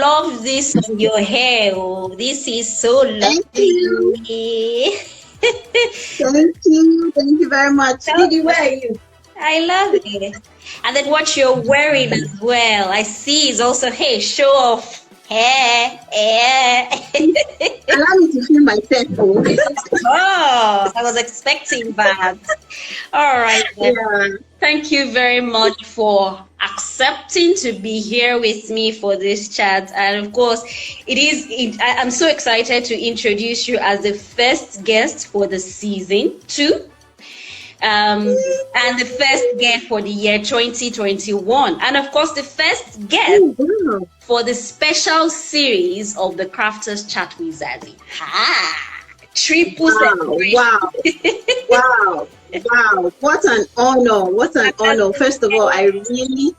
love this on your hair. Oh, this is so Thank you. lovely. Thank you. Thank you very much. Didi, where are you? I love it. And then what you're wearing as well, I see is also, hey, show off hair. Allow me to feel myself. Oh, I was expecting that. All right. Then. Yeah. Thank you very much for accepting to be here with me for this chat. And of course, I'm so excited to introduce you as the first guest for the season 2. And the first guest for the year 2021. And of course, the first guest for the special series of the Crafters Chat with Zazee. Triple celebration. Wow. What an honor. What an honor. First of all, I really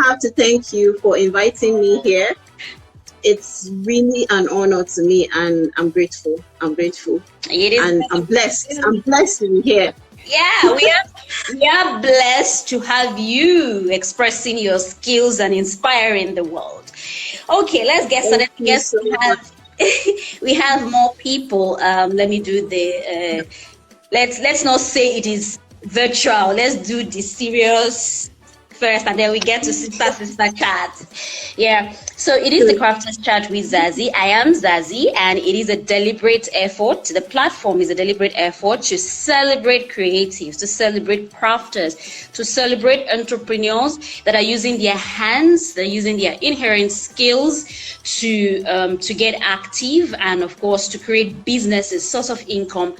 have to thank you for inviting me here. It's really an honor to me, and I'm grateful. It is. And I'm blessed. I'm blessed to be here. Yeah, we are blessed to have you expressing your skills and inspiring the world. Okay, let's get started. Yes, we have more people. Let me do the let's not say it is virtual. Let's do the serious first, and then we get to sister chat. Yeah, so it is the Crafters Chat with Zazee. I am Zazee, and it is a deliberate effort. The platform is a deliberate effort to celebrate creatives, to celebrate crafters, to celebrate entrepreneurs that are using their hands, they're using their inherent skills to get active, and of course to create businesses, source of income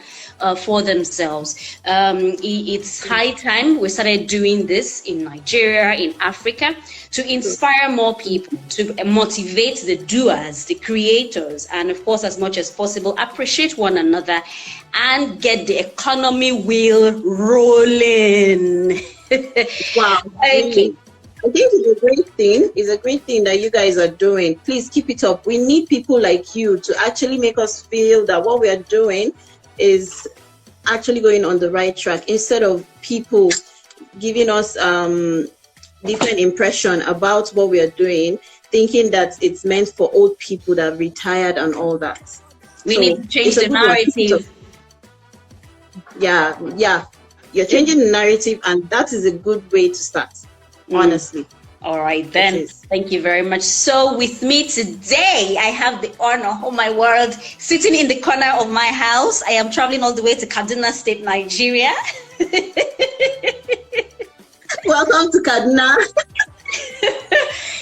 for themselves. It's high time we started doing this in Nigeria, in Africa, to inspire more people, to motivate the doers, the creators, and of course, as much as possible, appreciate one another and get the economy wheel rolling. Wow. Okay. I think it's a great thing. It's a great thing that you guys are doing. Please keep it up. We need people like you to actually make us feel that what we are doing is actually going on the right track, instead of people giving us different impression about what we are doing, thinking that it's meant for old people that have retired and all that. We need to change the narrative. Yeah, you're changing the narrative, and that is a good way to start, honestly. All right, then. Thank you very much. So with me today, I have the honor, oh my word, sitting in the corner of my house. I am traveling all the way to Kaduna State, Nigeria. Welcome to Kaduna.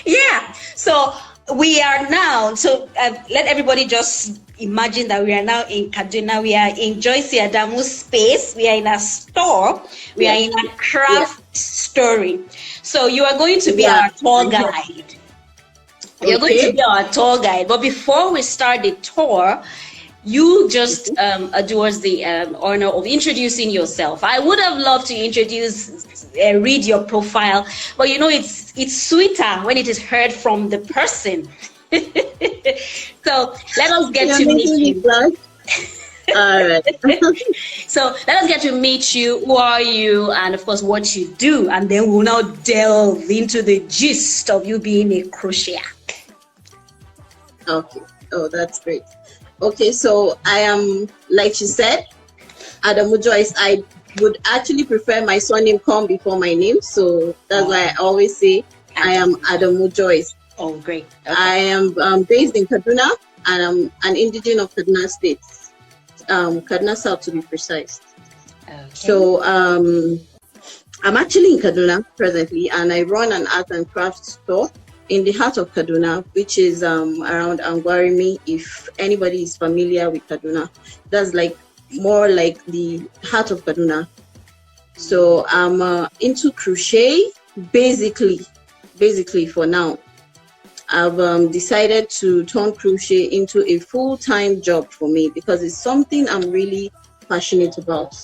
Yeah, so we are now, let everybody just imagine that we are now in Kaduna. We are in Joyce Adamu's space. We are in a store. We are in a craft story. So you are going to be our tour guide. You're going to be our tour guide. But before we start the tour, you just do us the honor of introducing yourself. I would have loved to read your profile, but you know it's sweeter when it is heard from the person. So let us get to meet you. All right. So let us get to meet you. Who are you? And of course, what you do. And then we'll now delve into the gist of you being a crocheter. Okay. Oh, that's great. Okay, so I am, like she said, Adamu Joyce. I would actually prefer my surname come before my name. So that's why I always say I am Adamu Joyce. Oh, great. Okay. I am based in Kaduna, and I'm an indigenous of Kaduna State. Kaduna South, to be precise. Okay. So I'm actually in Kaduna presently, and I run an art and craft store in the heart of Kaduna, which is around Angwarimi. If anybody is familiar with Kaduna, that's like more like the heart of Kaduna. So I'm into crochet, basically for now. I've decided to turn crochet into a full-time job for me because it's something I'm really passionate about.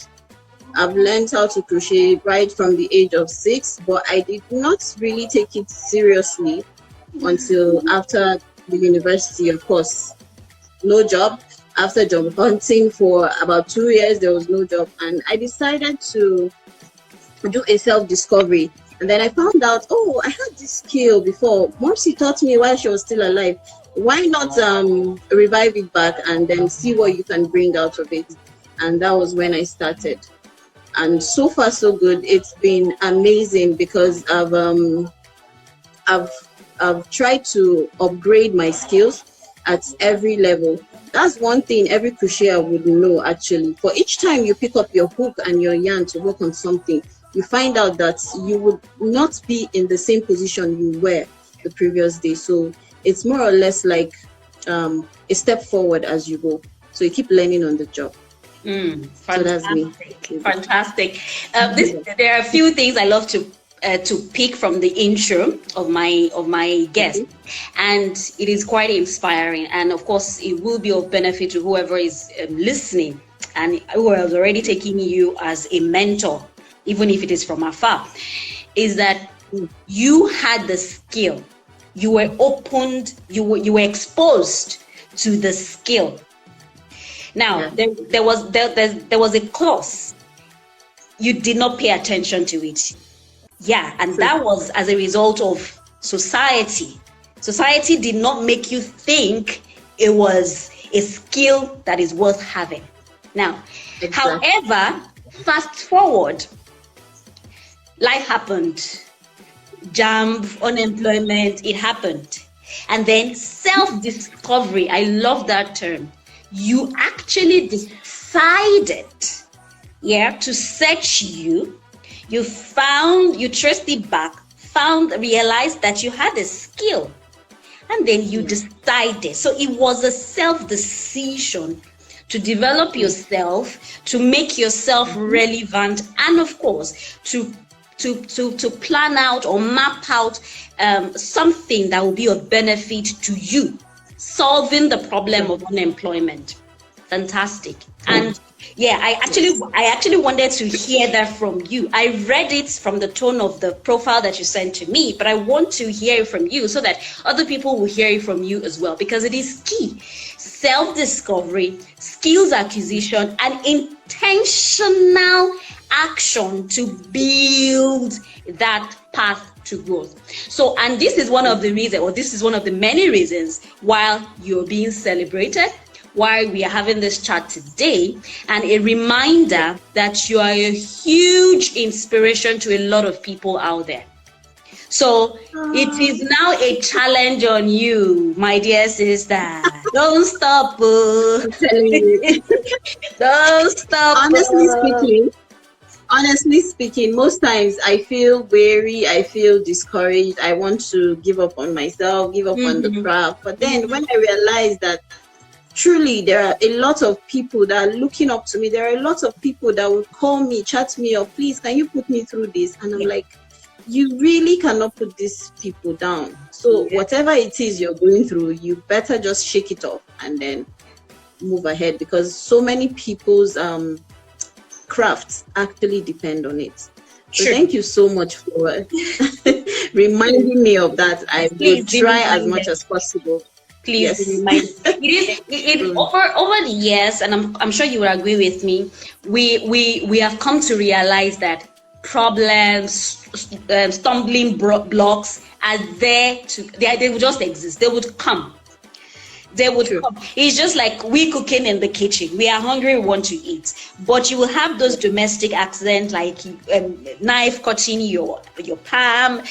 I've learned how to crochet right from the age of 6, but I did not really take it seriously until after the university, of course. No job. After job hunting for about 2 years, there was no job, and I decided to do a self-discovery. And then I found out, I had this skill before. Mercy taught me while she was still alive. why not revive it back and then see what you can bring out of it? And that was when I started. And so far so good. It's been amazing because I've tried to upgrade my skills at every level. That's one thing every crocheter would know actually. For each time you pick up your hook and your yarn to work on something, you find out that you would not be in the same position you were the previous day. So it's more or less like a step forward as you go. So you keep learning on the job. So that's me. Fantastic. There are a few things I love to pick from the intro of my guest, and it is quite inspiring. And of course, it will be of benefit to whoever is listening and who has already taken you as a mentor, even if it is from afar. Is that you had the skill, you were opened, you were exposed to the skill. Now, there was a course. You did not pay attention to it. Yeah, and that was as a result of society. Society did not make you think it was a skill that is worth having. Now, however, fast forward, life happened. Jam, unemployment, it happened. And then self-discovery, I love that term. You actually decided, to search you. You traced it back, realized that you had a skill, and then you decided. So it was a self-decision to develop yourself, to make yourself relevant, and of course, to plan out or map out something that will be of benefit to you, solving the problem of unemployment. Fantastic. And I actually wanted to hear that from you. I read it from the tone of the profile that you sent to me, but I want to hear it from you so that other people will hear it from you as well, because it is key. Self-discovery, skills acquisition, and intentional action to build that path to growth. So, and this is one of the reasons, or this is one of the many reasons why you're being celebrated, why we are having this chat today, and a reminder that you are a huge inspiration to a lot of people out there. So it is now a challenge on you, my dear sister. Don't stop. Don't stop. Honestly speaking, most times I feel weary, I feel discouraged, I want to give up on myself, give up on the craft. But then when I realize that truly there are a lot of people that are looking up to me, there are a lot of people that will call me, chat me up, please, can you put me through this? And I'm like, you really cannot put these people down. So whatever it is you're going through, you better just shake it off and then move ahead, because so many people's crafts actually depend on it. So thank you so much for reminding me of that. I will try as much as possible. Please remind. Over the years, and I'm sure you will agree with me, we have come to realize that problems, stumbling blocks are there they will just exist. They would come. Come. It's just like we cooking in the kitchen. We are hungry, we want to eat. But you will have those domestic accidents like knife cutting your palm,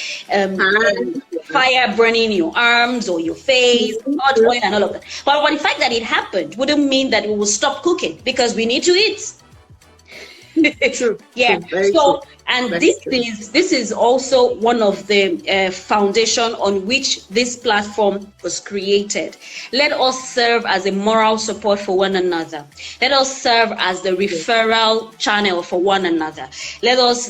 fire burning your arms or your face, hot oil and all of that. But the fact that it happened wouldn't mean that we will stop cooking, because we need to eat. True. Yeah. True. So, and this is also one of the foundation on which this platform was created. Let us serve as a moral support for one another. Let us serve as the referral channel for one another. Let us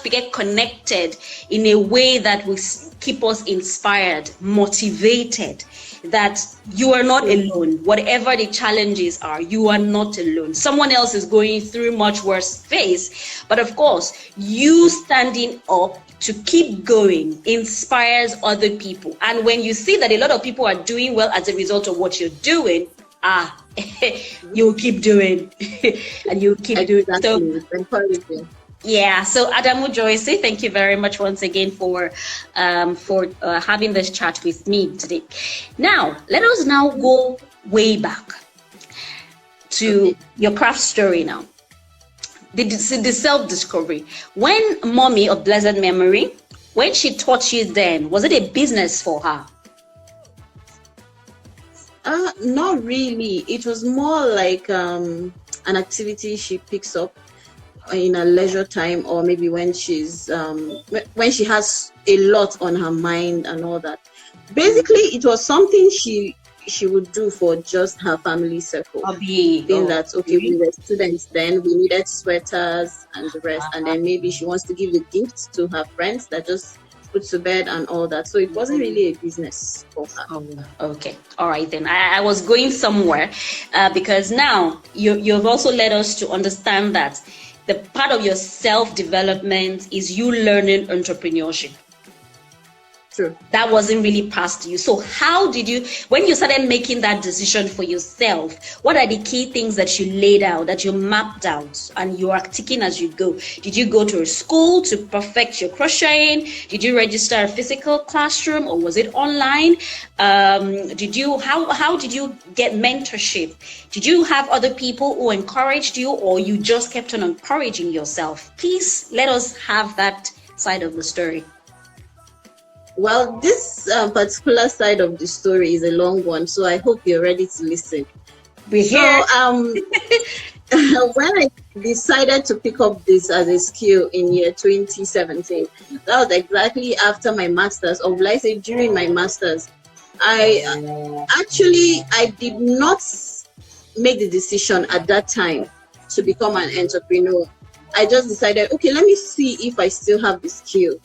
get connected in a way that will keep us inspired, motivated, that you are not alone. Whatever the challenges are, you are not alone. Someone else is going through much worse phase, but of course, you standing up to keep going inspires other people. And when you see that a lot of people are doing well as a result of what you're doing, you'll keep doing and you'll keep doing. So Yeah, so Adamu Joyce, thank you very much once again for having this chat with me today. Now, let us now go way back to your craft story now. The self-discovery. When mommy of blessed memory, when she taught you then, was it a business for her? Not really. It was more like an activity she picks up in her leisure time, or maybe when she's when she has a lot on her mind and all that. Basically, it was something she would do for just her family circle. Being that, okay, we were students then, we needed sweaters and the rest, and then maybe she wants to give the gifts to her friends that just put to bed and all that. So it wasn't really a business for her. Oh, okay. All right then. I was going somewhere because now you've also led us to understand that the part of your self-development is you learning entrepreneurship. True. That wasn't really passed to you. So how did you, when you started making that decision for yourself, what are the key things that you laid out, that you mapped out, and you are ticking as you go? Did you go to a school to perfect your crocheting? Did you register a physical classroom, or was it online? How did you get mentorship? Did you have other people who encouraged you, or you just kept on encouraging yourself? Please let us have that side of the story. Well, this particular side of the story is a long one, so I hope you're ready to listen. We're here. So, when I decided to pick up this as a skill in year 2017, that was exactly after my master's, or will I say during my master's. I did not make the decision at that time to become an entrepreneur. I just decided, okay, let me see if I still have the skill.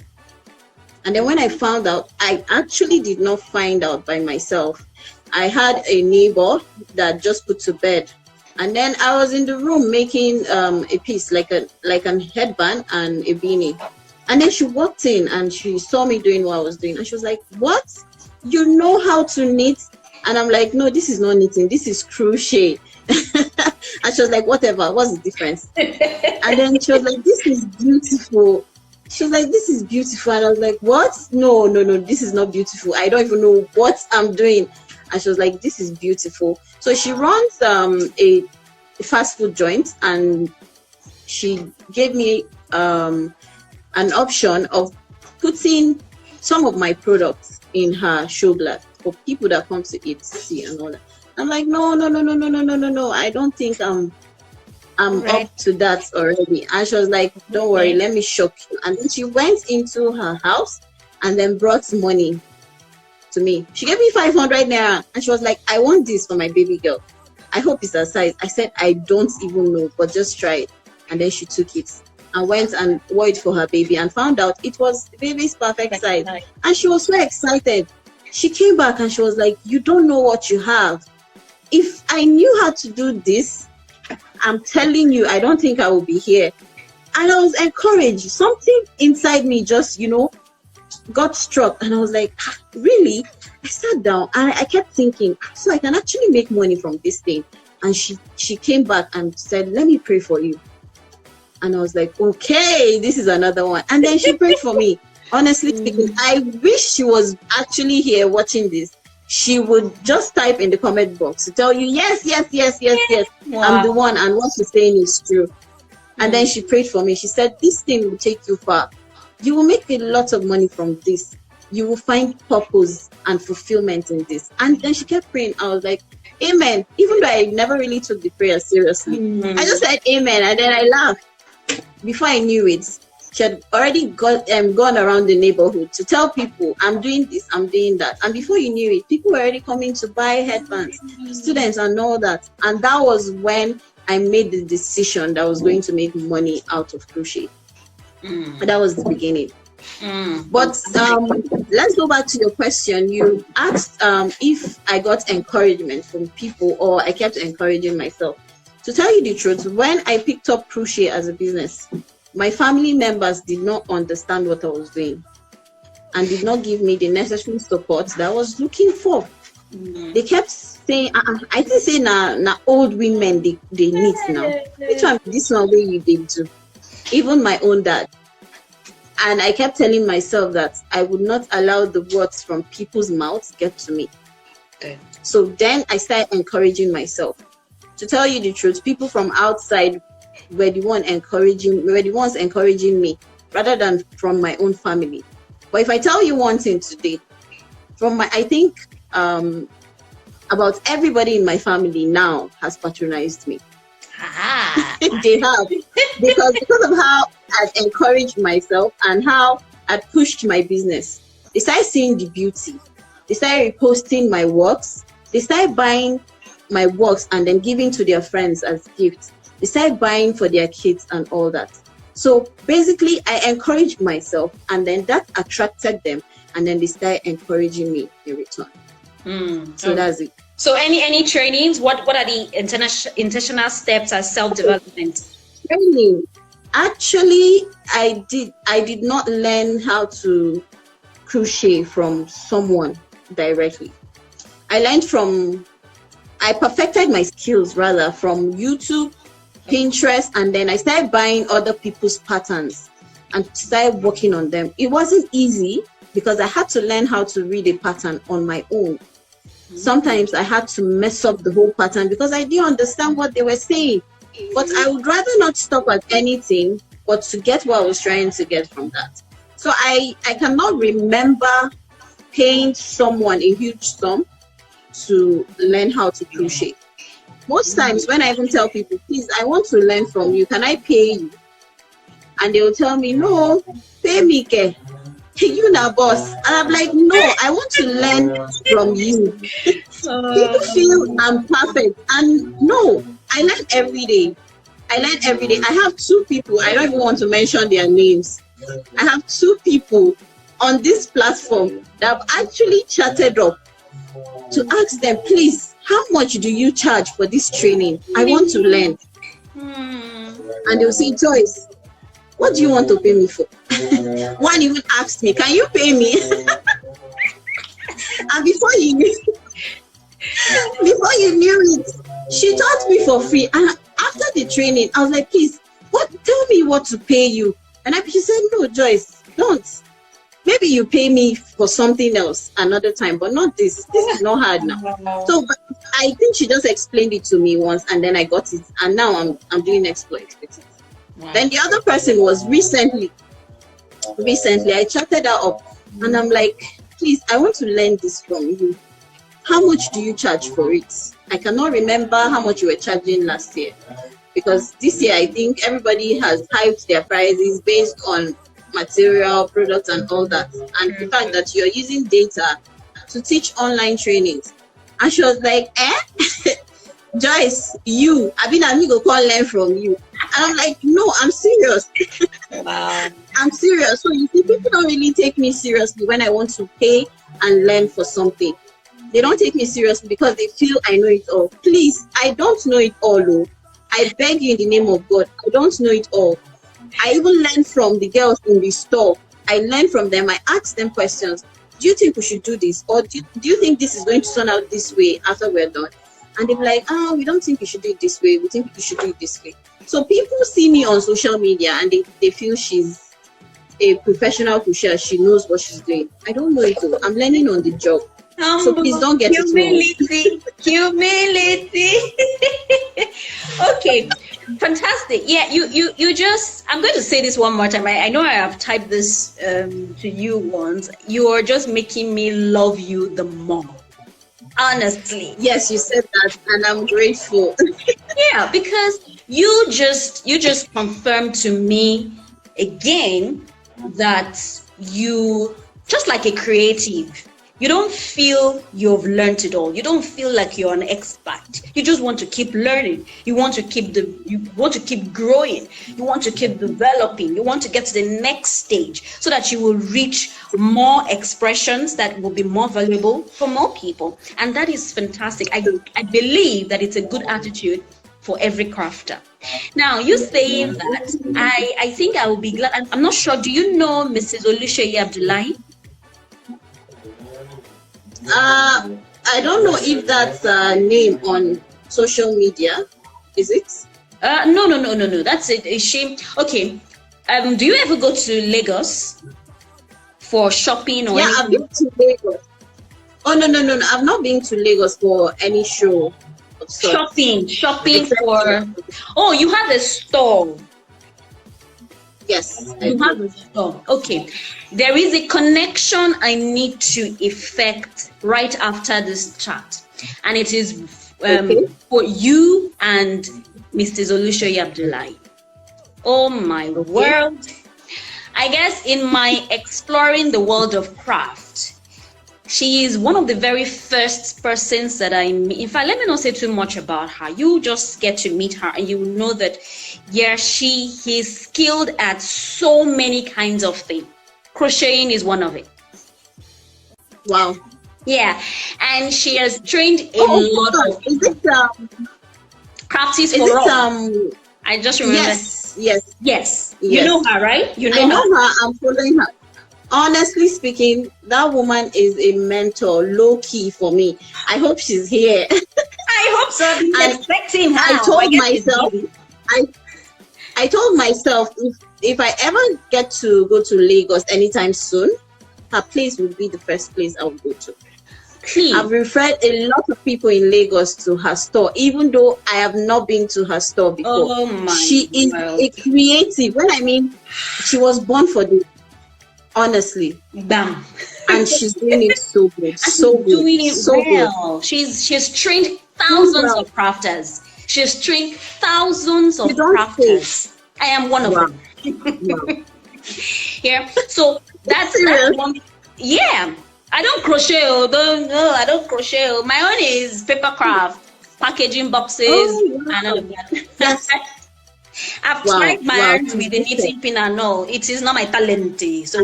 And then when I found out, I actually did not find out by myself. I had a neighbor that just put to bed. And then I was in the room making a piece, like a headband and a beanie. And then she walked in and she saw me doing what I was doing. And she was like, "What? You know how to knit?" And I'm like, "No, this is not knitting. This is crochet." And she was like, "Whatever, what's the difference?" And then she was like, "This is beautiful." She was like, "This is beautiful." And I was like, "What? No, this is not beautiful. I don't even know what I'm doing." And she was like, "This is beautiful." So she runs a fast food joint, and she gave me an option of putting some of my products in her show glass for people that come to eat, see, and all that. I'm like, no. I don't think I'm up to that already. And she was like, "Don't worry, let me shock you." And then she went into her house and then brought money to me. She gave me 500 naira and she was like, "I want this for my baby girl. I hope it's her size." I said, "I don't even know, but just try it." And then she took it and went and wore it for her baby and found out it was the baby's perfect size. And she was so excited. She came back and she was like, "You don't know what you have. If I knew how to do this, I'm telling you, I don't think I will be here." And I was encouraged. Something inside me just, got struck. And I was like, "Really?" I sat down and I kept thinking, so I can actually make money from this thing. And she came back and said, "Let me pray for you." And I was like, "Okay, this is another one." And then she prayed for me. Honestly speaking, I wish she was actually here watching this. She would just type in the comment box to tell you, yes, wow, I'm the one, and what she's saying is true. And then she prayed for me. She said, "This thing will take you far. You will make a lot of money from this. You will find purpose and fulfillment in this." And then she kept praying. I was like, "Amen." Even though I never really took the prayer seriously. I just said amen, and then I laughed. Before I knew it, she had already gone around the neighborhood to tell people, "I'm doing this, I'm doing that." And before you knew it, people were already coming to buy headbands, students and all that. And that was when I made the decision that I was going to make money out of crochet. That was the beginning. But let's go back to your question. You asked if I got encouragement from people or I kept encouraging myself. To tell you the truth, when I picked up crochet as a business, my family members did not understand what I was doing and did not give me the necessary support that I was looking for. They kept saying, I didn't say na old women they knit now. Which one this one way you did too? even my own dad. And I kept telling myself that I would not allow the words from people's mouths get to me. Good. So then I started encouraging myself. To tell you the truth, people from outside were the ones encouraging me rather than from my own family. But if I tell you one thing today, I think about everybody in my family now has patronized me. They have, because of how I've encouraged myself and how I pushed my business. They started seeing the beauty. They started reposting my works. They started buying my works and then giving to their friends as gifts. They started buying for their kids and all that. So basically, I encouraged myself, and then that attracted them, and then they started encouraging me in return. So that's it. So any trainings? What are the intentional steps as self-development? Training. Actually, I did not learn how to crochet from someone directly. I perfected my skills rather from YouTube, Pinterest, and then I started buying other people's patterns and started working on them. It wasn't easy because I had to learn how to read a pattern on my own. Sometimes I had to mess up the whole pattern because I didn't understand what they were saying. But I would rather not stop at anything but to get what I was trying to get from that. So I cannot remember paying someone a huge sum to learn how to crochet. Most times when I even tell people, please, I want to learn from you, can I pay you? And they will tell me, no, pay me, ke. You na boss. And I'm like, no, I want to learn from you. People feel I'm perfect. And no, I learn every day. I have 2 people, I don't even want to mention their names. I have 2 people on this platform that have actually chatted up to ask them, please, how much do you charge for this training? I want to learn. And they'll say, Joyce, what do you want to pay me for? One even asked me, can you pay me? And before you knew it, she taught me for free. And after the training, I was like, please, tell me what to pay you. And she said, no, Joyce, don't. Maybe you pay me for something else another time, but not this. This is not hard now. So but I think she just explained it to me once, and then I got it. And now I'm doing exploits with it. Wow. Then the other person was recently I chatted her up, and I'm like, please, I want to learn this from you. How much do you charge for it? I cannot remember how much you were charging last year, because this year I think everybody has hyped their prices based on material, products, and all that, and the fact that you're using data to teach online trainings. And she was like, Joyce, I've been amigo call learn from you. And I'm like, no, I'm serious. Wow. I'm serious. So you see, people don't really take me seriously when I want to pay and learn for something. They don't take me seriously because they feel I know it all. Please, I don't know it all, though. I beg you in the name of God, I don't know it all. I even learned from the girls in the store. I learned from them. I asked them questions. Do you think we should do this? Or do you think this is going to turn out this way after we're done? And they're like, we don't think you should do it this way. We think you should do it this way. So people see me on social media and they feel she's a professional pusher. She knows what she's doing. I don't know it all. I'm learning on the job. So please don't get humility. Okay, fantastic. Yeah, you just, I'm going to say this one more time. I know I have typed this to you once. You are just making me love you the more. Honestly. Yes, you said that, and I'm grateful. Yeah, because you just confirmed to me again that you, just like a creative, you don't feel you've learned it all. You don't feel like you're an expert. You just want to keep learning. You want to keep growing. You want to keep developing. You want to get to the next stage so that you will reach more expressions that will be more valuable for more people. And that is fantastic. I believe that it's a good attitude for every crafter. Now, you saying that, I think I will be glad. I'm not sure. Do you know Mrs. Oluseyi Abdullahi? I don't know if that's a name on social media. Is it? No. That's it. Is she? Okay. Do you ever go to Lagos for shopping or Yeah, anything? I've been to Lagos. Oh no! I've not been to Lagos for any show of sorts. Shopping for. Oh, you have a store. Yes, You have a store. Okay. There is a connection I need to effect right after this chat, and it is for you and Mr. Zolushoyi Abdullahi. Oh my world. I guess in my exploring the world of craft, she is one of the very first persons that I meet. In fact, let me not say too much about her. You just get to meet her and you will know that, yeah, she is skilled at so many kinds of things. Crocheting is one of it. Wow. Yeah, and she has trained a lot of people. Is it Crafties for all. I just remember. Yes. You know her, right? I know her. I'm following her. Honestly speaking, that woman is a mentor, low key for me. I hope she's here. I hope so. I'm expecting her. I told myself if I ever get to go to Lagos anytime soon, her place would be the first place I would go to. Please. I've referred a lot of people in Lagos to her store, even though I have not been to her store before. Oh my She is a creative. When I mean, she was born for this. Honestly, bam, and she's doing it so good, doing it so well. Good. She's trained thousands of crafters. She's trained thousands of crafters. I am one of them. Wow. Yeah. So that's one. Yeah. I don't crochet. I don't crochet. My own is paper craft, packaging boxes, and all of that. Yes. I've tried my hands with the knitting pin and all. It is not my talent. So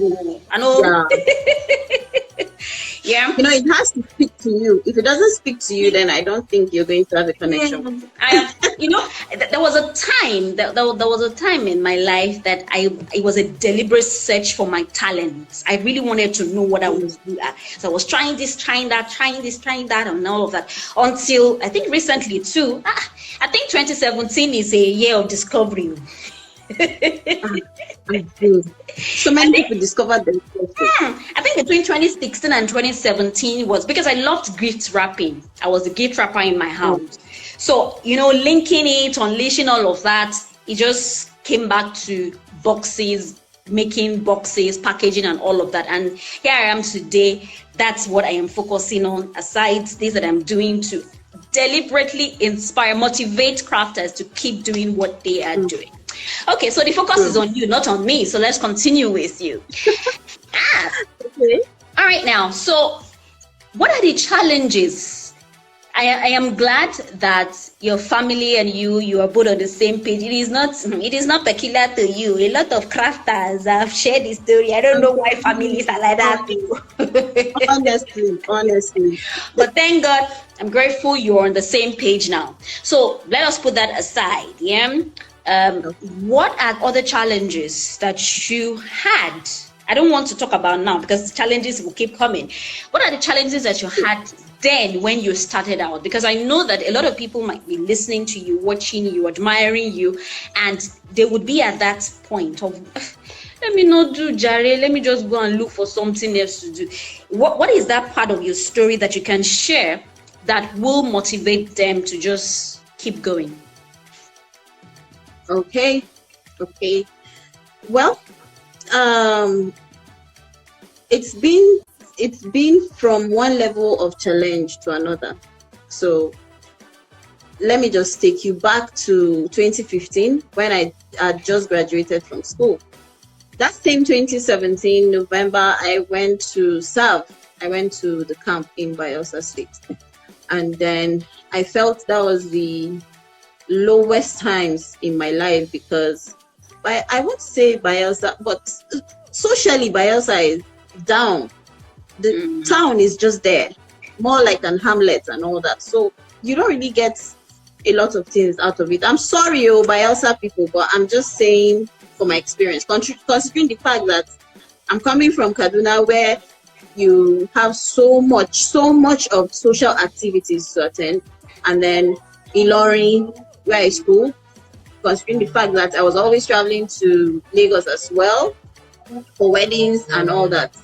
I know. Yeah. You know, it has to speak to you. If it doesn't speak to you, then I don't think you're going to have a connection. There was a time there was a time in my life that it was a deliberate search for my talents. I really wanted to know what I was good at. So I was trying this, trying that, and all of that. Until I think recently too. I think 2017 is a year of discovery. So many people discovered themselves. I think between 2016 and 2017 was because I loved gift wrapping. I was a gift wrapper in my house. So, linking it, unleashing all of that, it just came back to boxes, making boxes, packaging and all of that. And here I am today. That's what I am focusing on, aside things that I'm doing to deliberately inspire, motivate crafters to keep doing what they are doing. Okay, so the focus is on you, not on me. So let's continue with you. Okay. All right, now. So, what are the challenges? I am glad that your family and you are both on the same page. It is not peculiar to you. A lot of crafters have shared this story. I don't know why families are like that. honestly. But thank God, I'm grateful you're on the same page now. So let us put that aside. Yeah. What are other challenges that you had? I don't want to talk about now because challenges will keep coming. What are the challenges that you had then when you started out? Because I know that a lot of people might be listening to you, watching you, admiring you, and they would be at that point of, let me not do Jare, let me just go and look for something else to do. What is that part of your story that you can share that will motivate them to just keep going? Okay. Well, it's been from one level of challenge to another. So let me just take you back to 2015 when I had just graduated from school. That same 2017 November, I went to serve. I went to the camp in Kaduna State, and then I felt that was the lowest times in my life because I would say Bayelsa, but socially Bayelsa is down. The town is just there, more like an hamlet and all that. So you don't really get a lot of things out of it. I'm sorry, Bayelsa people, but I'm just saying from my experience, considering the fact that I'm coming from Kaduna, where you have so much of social activities to attend, and then Ilorin, where I school, considering the fact that I was always traveling to Lagos as well for weddings and all that.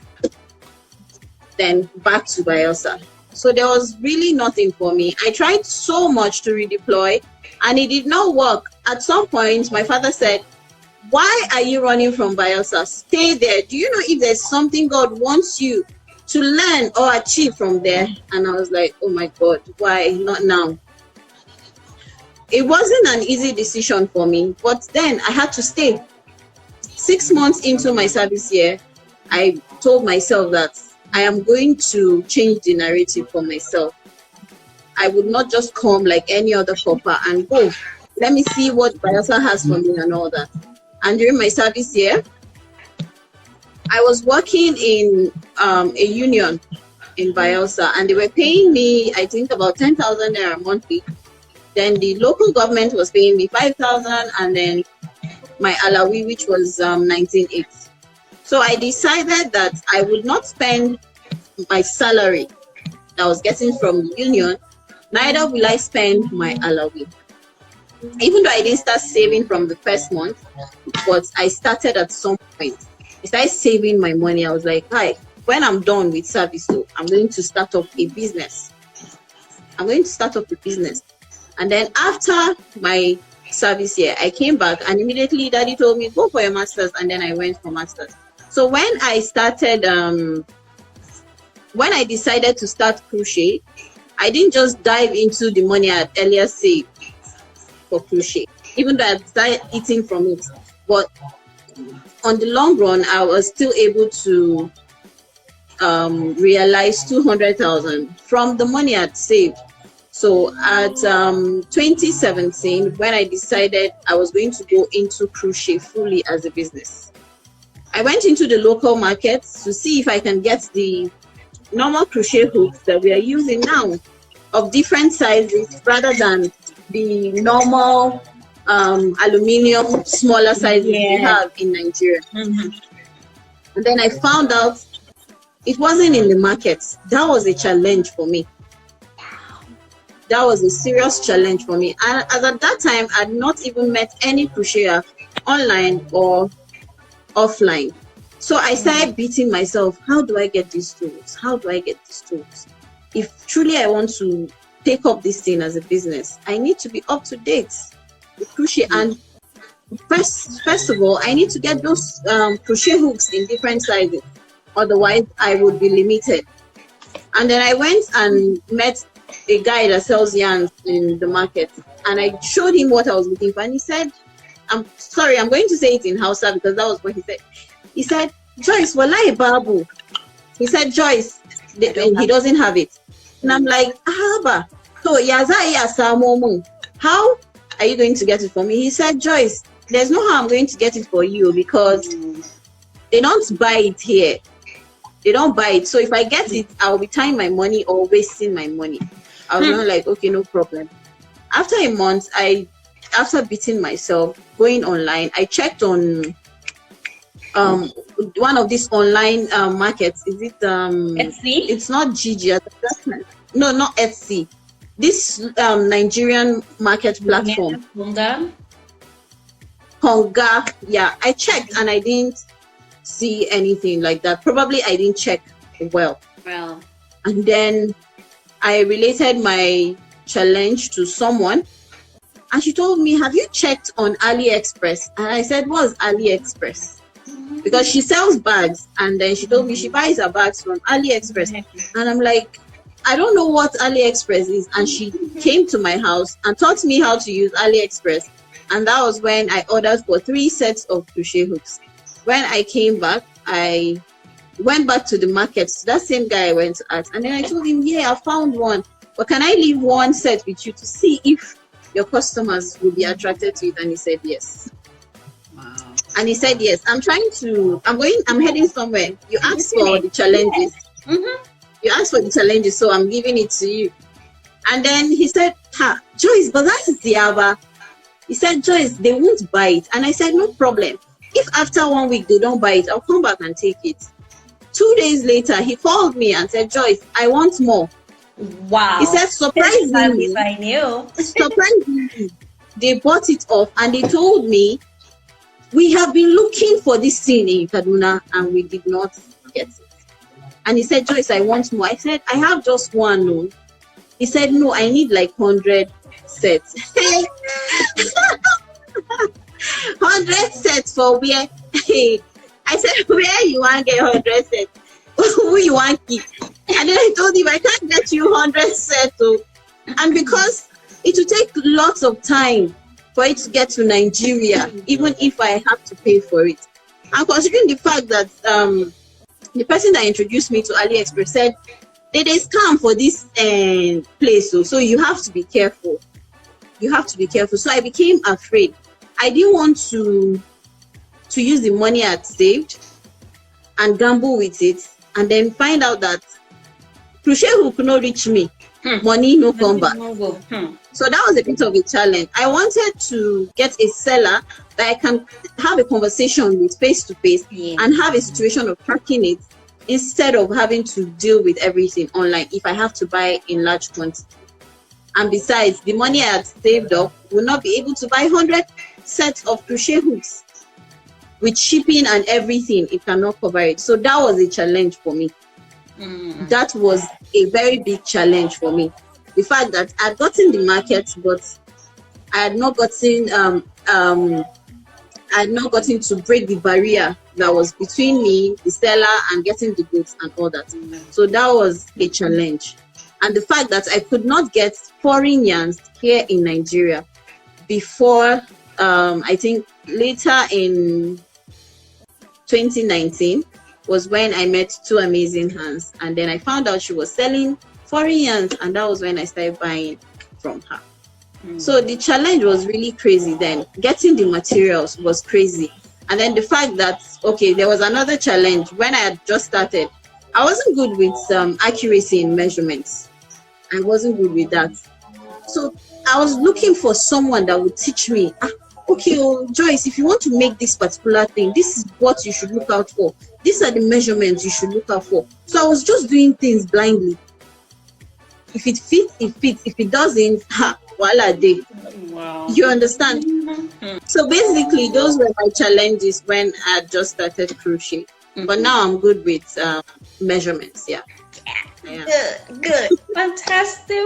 Then back to Bayelsa. So there was really nothing for me. I tried so much to redeploy and it did not work. At some point, my father said, why are you running from Bayelsa? Stay there. Do you know if there's something God wants you to learn or achieve from there? And I was like, oh my God, why not now? It wasn't an easy decision for me, but then I had to stay. 6 months into my service year, I told myself that I am going to change the narrative for myself. I would not just come like any other copper and go, let me see what Bayelsa has for me and all that. And during my service year, I was working in a union in Bayelsa, and they were paying me, I think, about 10,000 naira monthly. Then the local government was paying me 5,000, and then my alawi, which was 19,800. So I decided that I would not spend my salary that I was getting from the union, neither will I spend my alawi. Even though I didn't start saving from the first month, but I started at some point. I started saving my money. I was like, hi, when I'm done with service, I'm going to start up a business. I'm going to start up a business. And then after my service year, I came back and immediately daddy told me, go for your master's. And then I went for master's. So when I started, when I decided to start crochet, I didn't just dive into the money I had earlier saved for crochet, even though I started eating from it. But on the long run, I was still able to realize 200,000 from the money I'd saved. So at 2017, when I decided I was going to go into crochet fully as a business, I went into the local markets to see if I can get the normal crochet hooks that we are using now of different sizes rather than the normal aluminium smaller sizes we have in Nigeria. And then I found out it wasn't in the markets. That was a challenge for me. That was a serious challenge for me. And as at that time, I'd not even met any crocheter online or offline. So I started beating myself. How do I get these tools? How do I get these tools? If truly I want to take up this thing as a business, I need to be up to date with crochet. And first of all, I need to get those crochet hooks in different sizes. Otherwise, I would be limited. And then I went and met a guy that sells yarns in the market. And I showed him what I was looking for. And he said, I'm sorry, I'm going to say it in Hausa because that was what he said. He said, Joyce, wallahi babu. He said, Joyce, he doesn't have it. And I'm like, Ahaba. So, how are you going to get it for me? He said, Joyce, there's no how I'm going to get it for you because they don't buy it here. They don't buy it. So if I get it, I'll be tying my money or wasting my money. I was like, okay, no problem. After a month, after beating myself, going online, I checked on one of these online markets. Is it Etsy? It's not Gigi. No, not Etsy. This Nigerian market platform. Konga. Yeah, I checked and I didn't see anything like that. Probably I didn't check well. And then I related my challenge to someone and she told me, have you checked on AliExpress? And I said, what's AliExpress? Because she sells bags, and then she told me she buys her bags from AliExpress. And I'm like, I don't know what AliExpress is. And she came to my house and taught me how to use AliExpress. And that was when I ordered for 3 sets of crochet hooks. When I came back, I went back to the market. So that same guy I went to ask. And then I told him, yeah, I found one. But can I leave one set with you to see if your customers will be attracted to it? And he said, yes. Wow. And he said, yes, I'm heading somewhere. You asked for the challenges. You asked for the challenges, so I'm giving it to you. And then he said, Joyce, but that is the Aba. He said, Joyce, they won't buy it. And I said, no problem. If after 1 week they don't buy it, I'll come back and take it. 2 days later, he called me and said, Joyce, I want more. Wow. He said, surprisingly, I knew. surprisingly, they bought it off and they told me, we have been looking for this thing in Kaduna and we did not get it. And he said, Joyce, I want more. I said, I have just one. No. He said, no, I need like 100 sets. 100 sets for where? I said, where you want to get 100 sets? Who you want to keep? And then I told him, I can't get you 100 sets. So. And because it will take lots of time for it to get to Nigeria, even if I have to pay for it. And considering the fact that the person that introduced me to AliExpress said, they scam for this place, so you have to be careful. You have to be careful. So I became afraid. I didn't want to use the money I'd saved and gamble with it, and then find out that crochet hook could not reach me. Money no come back. So that was a bit of a challenge. I wanted to get a seller that I can have a conversation with face to face and have a situation of tracking it instead of having to deal with everything online if I have to buy in large quantity. And besides, the money I had saved up will not be able to buy 100 sets of crochet hooks. With shipping and everything, it cannot cover it. So that was a challenge for me. That was a very big challenge for me. The fact that I'd gotten the market, but I had not gotten to break the barrier that was between me, the seller, and getting the goods and all that. So that was a challenge. And the fact that I could not get foreign yarns here in Nigeria before, I think later in 2019 was when I met two amazing hands. And then I found out she was selling foreign yarns, and that was when I started buying from her. So the challenge was really crazy then. Getting the materials was crazy. And then the fact that, okay, there was another challenge. When I had just started, I wasn't good with accuracy in measurements. I wasn't good with that. So I was looking for someone that would teach me, okay, Joyce, if you want to make this particular thing, this is what you should look out for. These are the measurements you should look out for. So I was just doing things blindly. If it fits, it fits. If it doesn't, voila, day. Wow. You understand? So basically, those were my challenges when I just started crochet. But now I'm good with measurements. Yeah. Good. Fantastic.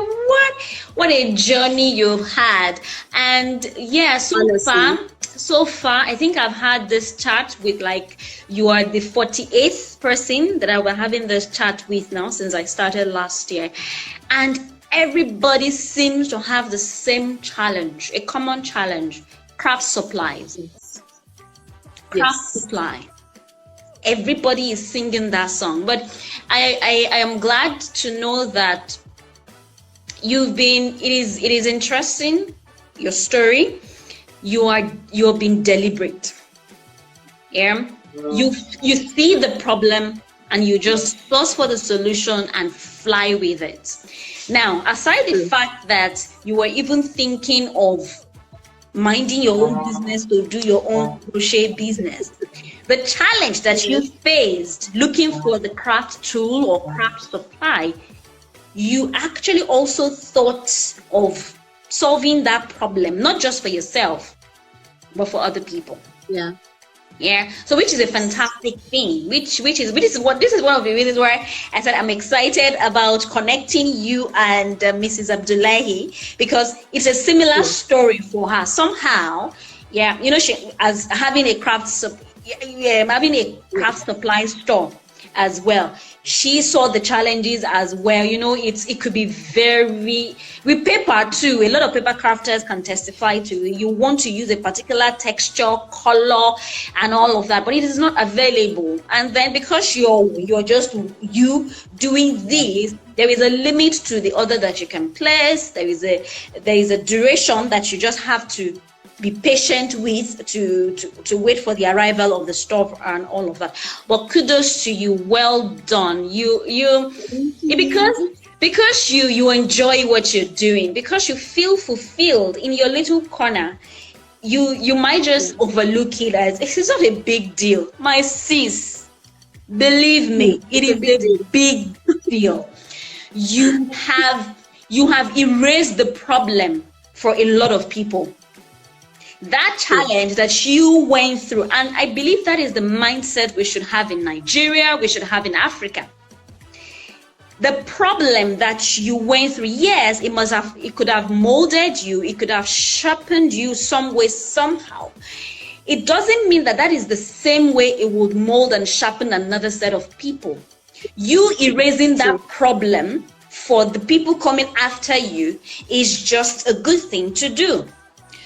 What a journey you've had. And yeah, so far, I think I've had this chat with, like, you are the 48th person that I will having this chat with now since I started last year. And everybody seems to have the same challenge, a common challenge: craft supplies. Craft supply. Everybody is singing that song. But I am glad to know that it is interesting, your story. You're being deliberate. Yeah. You see the problem and you just source for the solution and fly with it. Now, aside the fact that you were even thinking of minding your own business to do your own crochet business, the challenge that you faced looking for the craft tool or craft supply, you actually also thought of solving that problem, not just for yourself, but for other people. Yeah. So which is a fantastic thing, this is one of the reasons why I said I'm excited about connecting you and Mrs. Abdullahi, because it's a similar story for her. Somehow, she, as having a craft supply store as well, she saw the challenges as well. It could be very, with paper too, a lot of paper crafters can testify to, you want to use a particular texture, color, and all of that, but it is not available. And then because you're just you doing this, there is a limit to the order that you can place. There is a duration that you just have to be patient with to wait for the arrival of the stuff and all of that. But kudos to you, well done. Because you enjoy what you're doing, because you feel fulfilled in your little corner, you might just overlook it as it's not a big deal. My sis, believe me, it is a big deal. You have erased the problem for a lot of people. that challenge that you went through. And I believe that is the mindset we should have in Nigeria, we should have in Africa. The problem that you went through, yes, it could have molded you, it could have sharpened you some way, somehow. It doesn't mean that is the same way it would mold and sharpen another set of people. You erasing that problem for the people coming after you is just a good thing to do.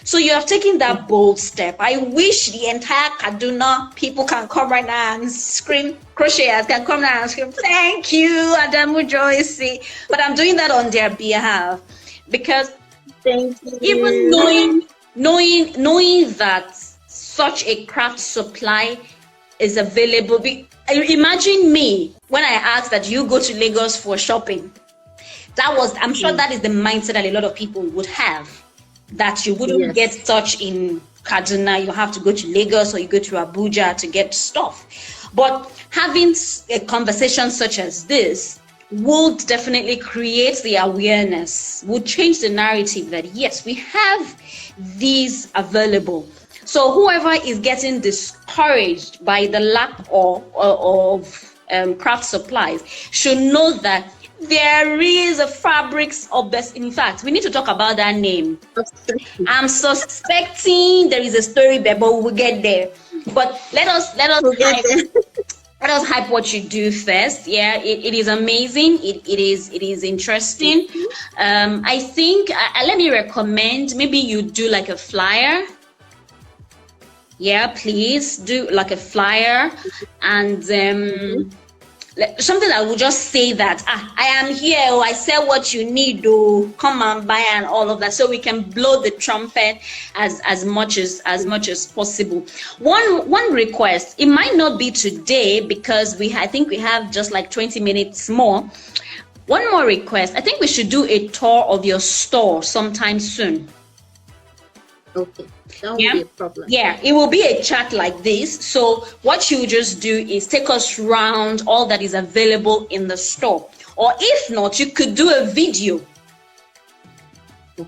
So you have taken that bold step. I wish the entire Kaduna people can come right now and scream, crocheters can come now and scream, thank you, Adamu Joyce. But I'm doing that on their behalf because even knowing that such a craft supply is available. Imagine me when I asked that you go to Lagos for shopping. I'm sure that is the mindset that a lot of people would have. That you wouldn't get such in Kaduna, you have to go to Lagos or you go to Abuja to get stuff. But having a conversation such as this would definitely create the awareness, would change the narrative that yes, we have these available. So whoever is getting discouraged by the lack of craft supplies should know that there is a fabrics of best. In fact, we need to talk about that name. I'm suspecting there is a story there, but we'll get there. But let us hype what you do first. Yeah, it is amazing. It is interesting. I think let me recommend maybe you do like a flyer. Yeah, please do like a flyer and something that will just say that I am here, or I sell what you need, or come and buy, and all of that, so we can blow the trumpet as much as possible. One request, it might not be today because I think we have just like 20 minutes more. One more request, I think we should do a tour of your store sometime soon. Okay. That won't be a problem. Yeah, it will be a chat like this. So what you just do is take us around all that is available in the store. Or if not, you could do a video.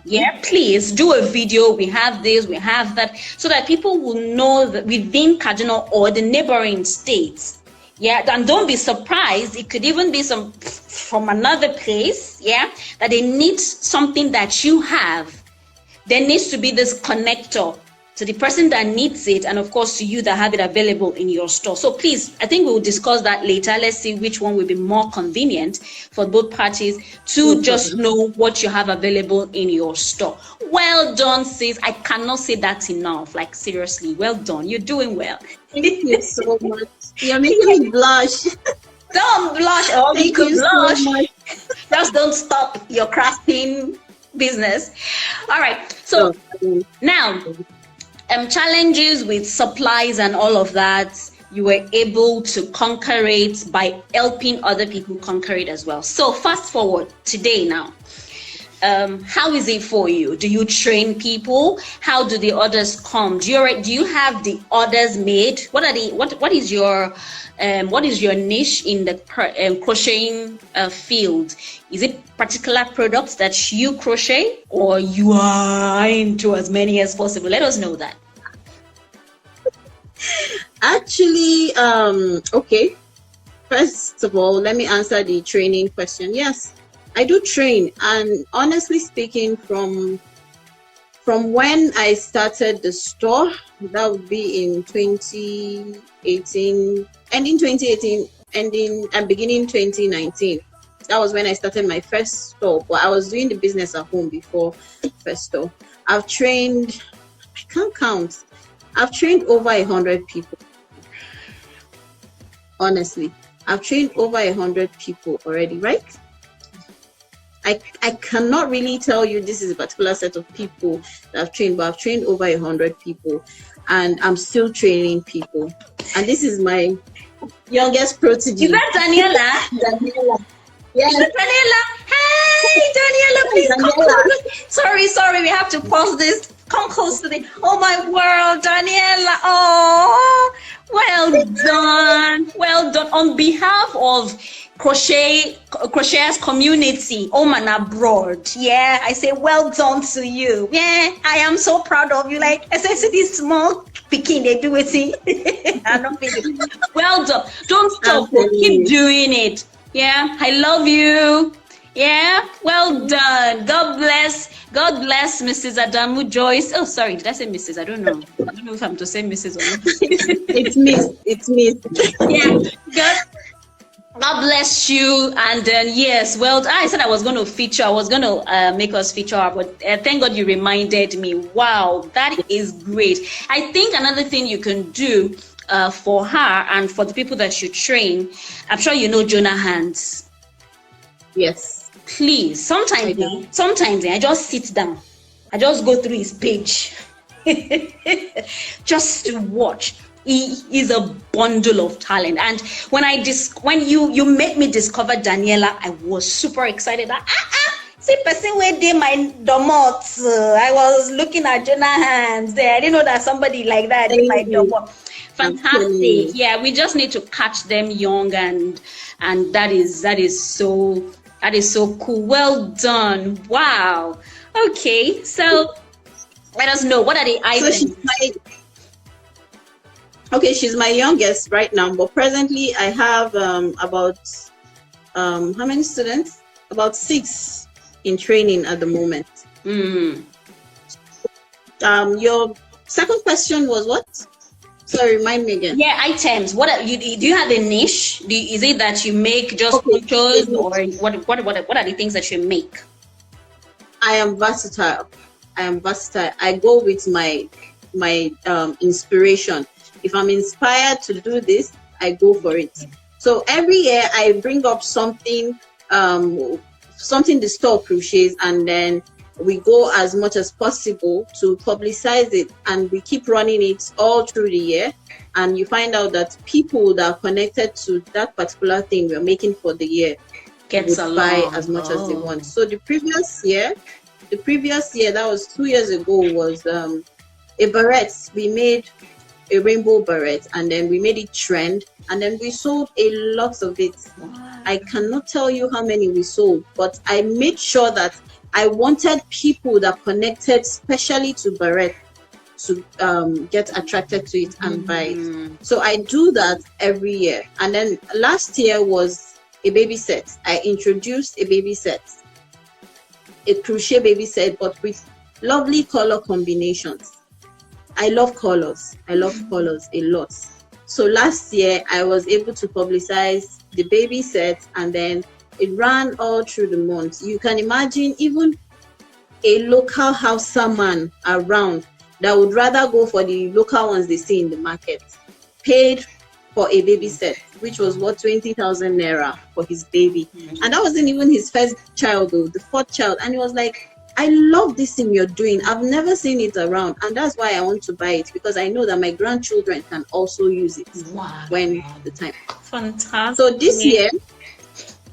Yeah, please do a video. We have this, we have that, so that people will know that within Kaduna or the neighboring states. Yeah, and don't be surprised. It could even be some from another place. Yeah, that they need something that you have. There needs to be this connector to the person that needs it, and of course to you that have it available in your store. So please, I think we'll discuss that later. Let's see which one will be more convenient for both parties to just know what you have available in your store. Well done, sis. I cannot say that enough. Like seriously, well done. You're doing well. Thank you so much. You're making me blush. Don't blush. Oh, you could blush. So just don't stop your crafting business. All right. So now, challenges with supplies and all of that, you were able to conquer it by helping other people conquer it as well. So fast forward today now. How is it for you? Do you train people? How do the orders come? Do you have the orders made? What is your niche in the crocheting field? Is it particular products that you crochet, or you are into as many as possible? Let us know that. Actually, okay. First of all, let me answer the training question. Yes, I do train, and honestly speaking, from when I started the store, that would be in 2018, ending 2018, and beginning 2019. That was when I started my first store, but I was doing the business at home before first store. I've trained, I can't count. I've trained over 100 people. Honestly, I've trained over 100 people already, right? I cannot really tell you this is a particular set of people that I've trained, but I've trained over 100 people, and I'm still training people. And this is my youngest protege. Is that Daniela? Daniela. Yes. Daniela. Hey, Daniela, please come close. Sorry, we have to pause this. Come close to the. Oh my world, Daniela. Oh, well done. On behalf of crocheters community, home and abroad. Yeah, I say well done to you. Yeah, I am so proud of you. Like I said, see this small picking, they do it. I'm not feeling. Well done. Don't stop. Keep doing it. Yeah, I love you. Yeah, well done. God bless. God bless Mrs. Adamu Joyce. Oh, sorry, did I say Mrs.? I don't know. I don't know if I'm to say Mrs. or not. It's Miss. It's Miss. Yeah, God bless you. And then, yes, well, I said I was going to make us feature her, but thank God you reminded me. Wow, that is great. I think another thing you can do for her and for the people that you train, I'm sure you know Jonah Hands. Yes. Please, sometimes I just sit down. I just go through his page just to watch. He is a bundle of talent. And when you made me discover Daniela, I was super excited. See, person where they my domot. I was looking at Jonah Hands there. I didn't know that somebody like that in my domot. Fantastic. Yeah, we just need to catch them young, and that is so cool. Well done. Wow. Okay, so let us know, what are the items? She's my youngest right now, but presently I have about how many students? About 6 in training at the moment. Your second question was what? Sorry, remind me again. Yeah, items. What do you have a niche? Is it that you make just photos, or what are the things that you make? I am versatile. I go with my inspiration. If I'm inspired to do this, I go for it. So every year I bring up something the store crochets, and then we go as much as possible to publicize it, and we keep running it all through the year. And you find out that people that are connected to that particular thing we're making for the year would buy as much as they want. So the previous year, that was 2 years ago, was a barrette. We made a rainbow barrette, and then we made it trend, and then we sold a lot of it. Wow. I cannot tell you how many we sold, but I made sure that I wanted people that connected especially to barrette to get attracted to it and buy it. So I do that every year. And then last year was a baby set. I introduced a baby set, a crochet baby set, but with lovely color combinations. I love colors a lot. So last year I was able to publicize the baby set, and then it ran all through the month. You can imagine even a local Hausa man around that would rather go for the local ones they see in the market, paid for a baby set, which was 20,000 naira for his baby. And that wasn't even his first child though, the 4th child. And he was like, I love this thing you're doing. I've never seen it around, and that's why I want to buy it, because I know that my grandchildren can also use it when the time. Fantastic. So this year,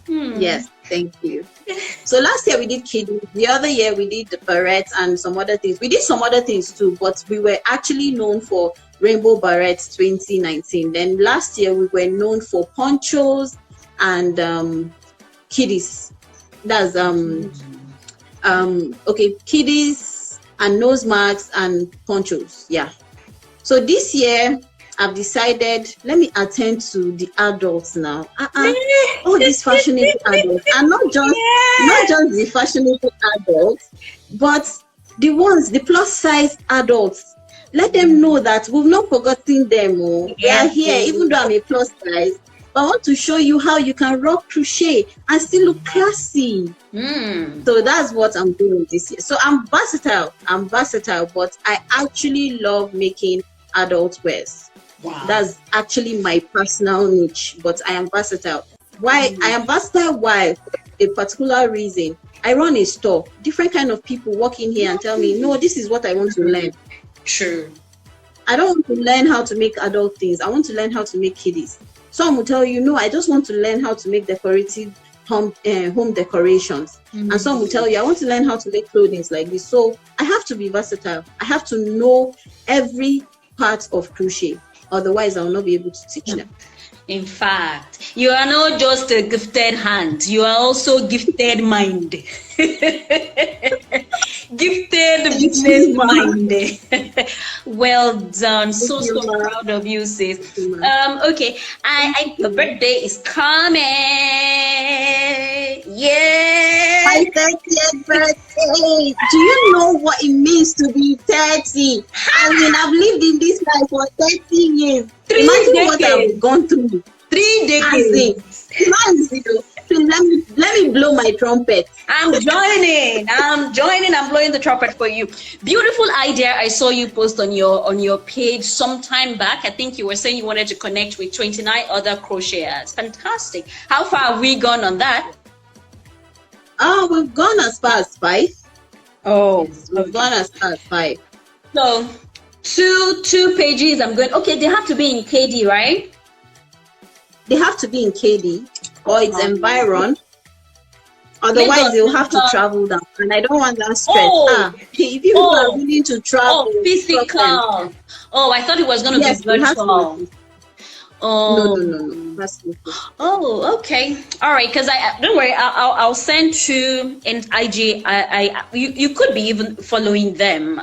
yes, thank you. So last year we did kiddies. The other year we did the barrettes and some other things. We did some other things too, but we were actually known for Rainbow Barrettes 2019. Then last year we were known for ponchos and kiddies. That's kiddies and nose marks and ponchos. Yeah. So this year I've decided, let me attend to the adults now. All these fashionable adults, and not just the fashionable adults, but the plus size adults. Let them know that we've not forgotten them. They are here, even though I'm a plus size. But I want to show you how you can rock crochet and still look classy. So that's what I'm doing this year. So I'm versatile, but I actually love making adult wears. Wow. That's actually my personal niche, but I am versatile. Why? I am versatile. Why? For a particular reason. I run a store. Different kind of people walk in here and tell me, no, this is what I want to learn. True. I don't want to learn how to make adult things. I want to learn how to make kiddies. Some will tell you, no, I just want to learn how to make decorative home decorations. And some will tell you, I want to learn how to make clothing like this. So I have to be versatile. I have to know every part of crochet. Otherwise, I will not be able to teach them. In fact, you are not just a gifted hand, you are also gifted mind. Gifted business mind. Well done. So proud of you, sis. Okay, your birthday is coming. Yeah. My 30th birthday. Do you know what it means to be 30? I mean, I've lived in this life for 30 years. Imagine what I've gone through. 3 decades. Let me blow my trumpet. I'm joining. I'm blowing the trumpet for you. Beautiful idea. I saw you post on your page sometime back. I think you were saying you wanted to connect with 29 other crocheters. Fantastic. How far have we gone on that? Oh, we've gone as far as 5. Oh, yes, we've gone as far as 5. So two pages. I'm going. Okay, they have to be in KD, right? They have to be in KD or it's environ. Otherwise, they'll have to travel down, and I don't want that stress. If you are willing to travel, physical. Oh, I thought it was going to be virtual. No. That's oh, okay. All right. Because don't worry. I'll send to an IG. You could be even following them.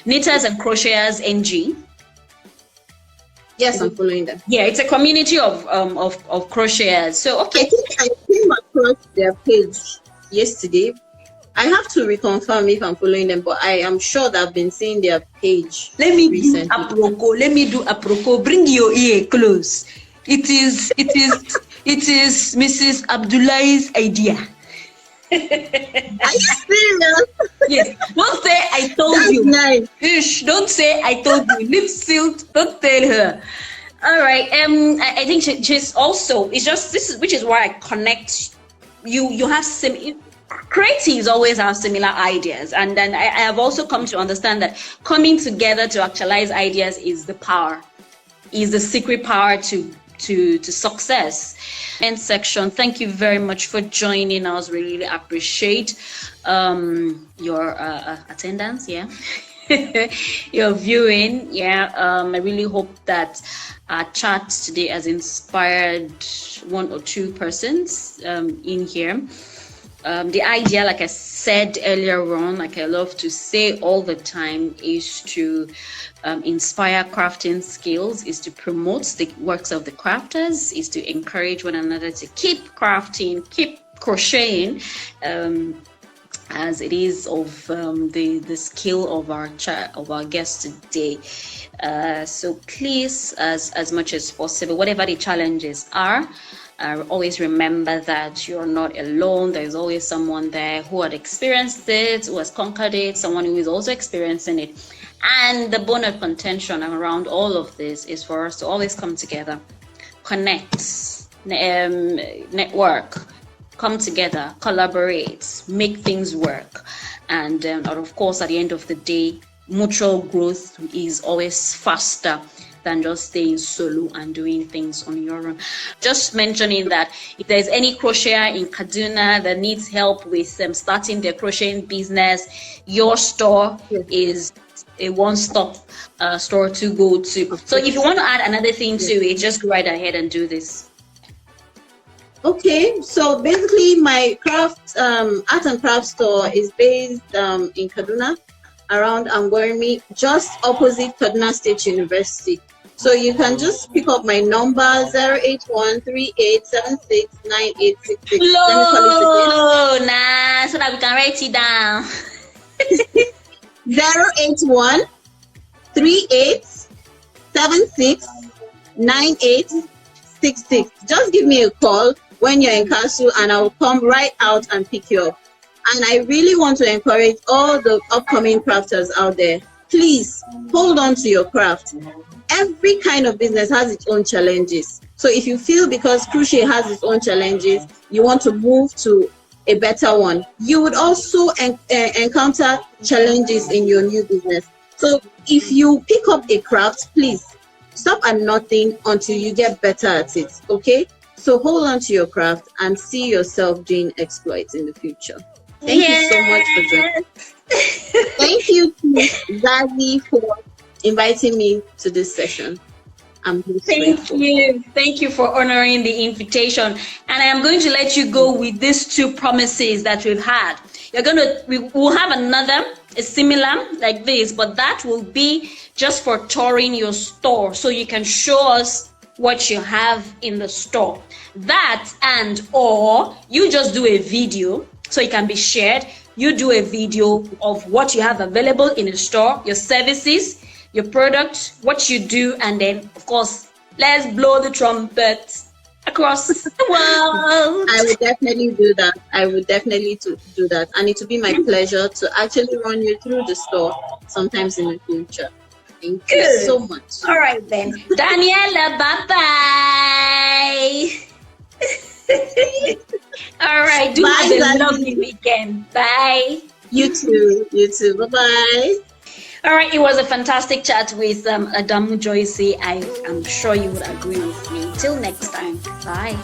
Knitters and Crocheters NG. Yes, I'm following them. Yeah, it's a community of crocheters. So okay. I think I came across their page yesterday. I have to reconfirm if I'm following them, but I am sure that I've been seeing their page. Let me do a proco. Bring your ear close. It is Mrs. Abdullah's idea. Are you serious? Yes. Don't say I told That's you. Nice. Shh, don't say I told you. Lip sealed. Don't tell her. All right. I think she's also. It's just which is why I connect. You have creatives always have similar ideas, and then I have also come to understand that coming together to actualize ideas is the power, is the secret power to success. End section. Thank you very much for joining us. Really appreciate your attendance. Yeah. Your viewing. Yeah. I really hope that our chat today has inspired one or two persons in here. The idea, like I said earlier on, like I love to say all the time, is to inspire crafting skills, is to promote the works of the crafters, is to encourage one another to keep crafting, keep crocheting, as it is of the skill of our guest today. So please, as much as possible, whatever the challenges are, always remember that you're not alone. There's always someone there who had experienced it, who has conquered it, someone who is also experiencing it. And the bone of contention around all of this is for us to always come together, connect, network, come together, collaborate, make things work. And of course, at the end of the day, mutual growth is always faster than just staying solo and doing things on your own. Just mentioning that if there's any crocheter in Kaduna that needs help with starting their crocheting business, your store is a one-stop store to go to. So if you want to add another thing to it, just go right ahead and do this. Okay, so basically my art and craft store is based in Kaduna, around Angwarmi, just opposite Kaduna State University. So you can just pick up my number 08138769866. Low, nah, so that we can write it down. 08138769866. Just give me a call when you're in Castle and I'll come right out and pick you up. And I really want to encourage all the upcoming crafters out there. Please hold on to your craft. Every kind of business has its own challenges. So if you feel because crochet has its own challenges, you want to move to a better one, you would also encounter challenges in your new business. So if you pick up a craft, please stop at nothing until you get better at it. Okay? So hold on to your craft and see yourself doing exploits in the future. Thank you so much for joining. Thank you to Zazee for inviting me to this session. I'm most Thank grateful. you. Thank you for honoring the invitation. And I am going to let you go with these two promises that we've had. We will have another, a similar like this, but that will be just for touring your store so you can show us what you have in the store. That and or you just do a video so it can be shared. You do a video of what you have available in the store, your services, your product, what you do, and then, of course, let's blow the trumpet across the world. I would definitely do that. I would definitely do that. And it would be my pleasure to actually run you through the store sometimes in the future. Thank you so much. All right, then. Daniela, bye-bye. All right. Do have a lovely weekend. Bye. You too. You too. Bye-bye. All right, it was a fantastic chat with Adamu Joyce. I am sure you would agree with me. Till next time, bye.